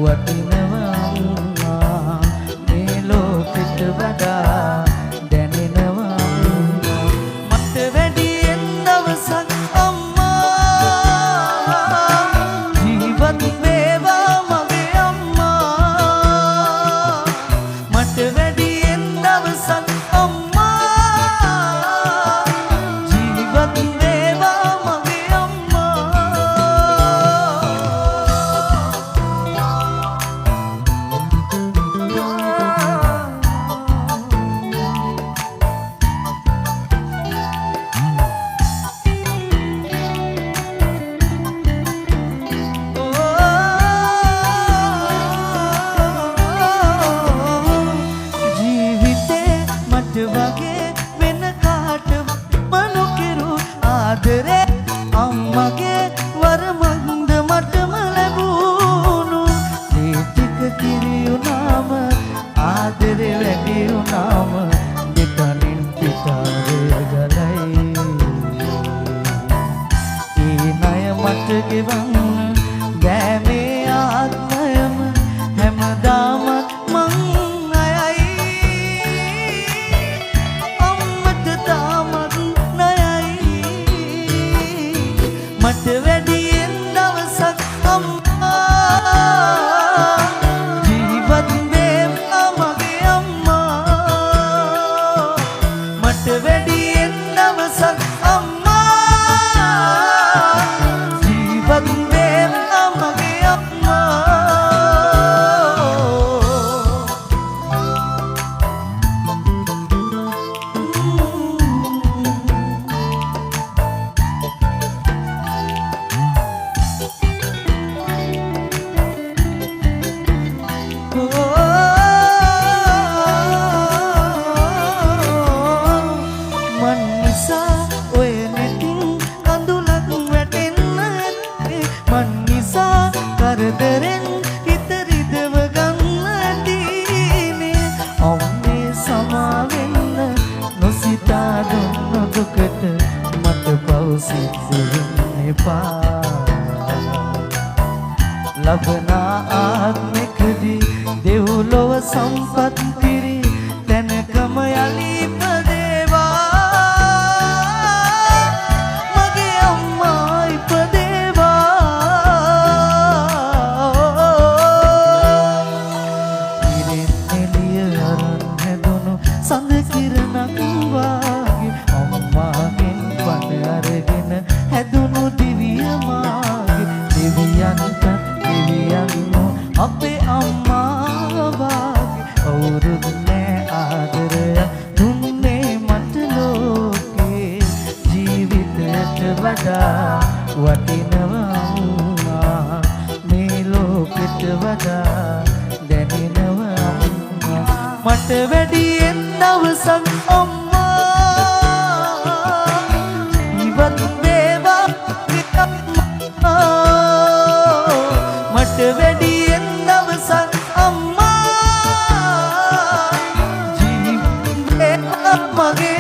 වටිනවා මේ ලෝකෙට වඩා දැනෙනවා මට වැඩියෙන් දවසක් අම්මා ජීවත් වේවා මගේ අම්මා මට වැඩියෙන් දවසක් වගේ වෙන කාටම නොකිරු ආදරේ අම්මගේ වරමන්ද මටම ලැබුණු මේ ටික කිරියුනාම ආදරේ වැඩි වුණාම දෙතනින් පිටාරේ ගලයි ඒ ණය මට ගෙවන්න බෑ මේ ආත්මයම හැමදාම මට වැඩියෙන් දවසක් අම්මා ජීවත් වේවා මගේ අම්මා මට වැඩියෙන් දවසක් අම්මා ජීවත් වේවා මගේ අම්මා කරදරෙන් හිත රිදව ගන්න ඇතිනේ අම්මේ සමාවෙන්න නොසිතා දුන්න දුකට මට පව් සිද්ධ වෙන්න එපා ලබන ආත්මෙකදී දෙව්ලොව සම්පත් පිරි තැනකම යලි ඉපදේවා මගේ අම්මා ඉපදේවා සඳ කිරණක් වාගේ අම්මාගෙන් පණ අරගෙන හැදුණු දිවිය මාගේ දෙවියන්ට දෙවියන්ෝ අපේ අම්මා වාගේ කවුරුත් නෑ ආදරය දුන්නේ මට ලෝකේ ජීවිතයට වඩා වටිනවා මේ ලෝකෙට වඩා දැනෙනවා මට වැඩියෙන් දවසක් අම්මා ජීවත් වේවා මට වැඩියෙන් දවසක් අම්මා ජීවත් වේවා මගේ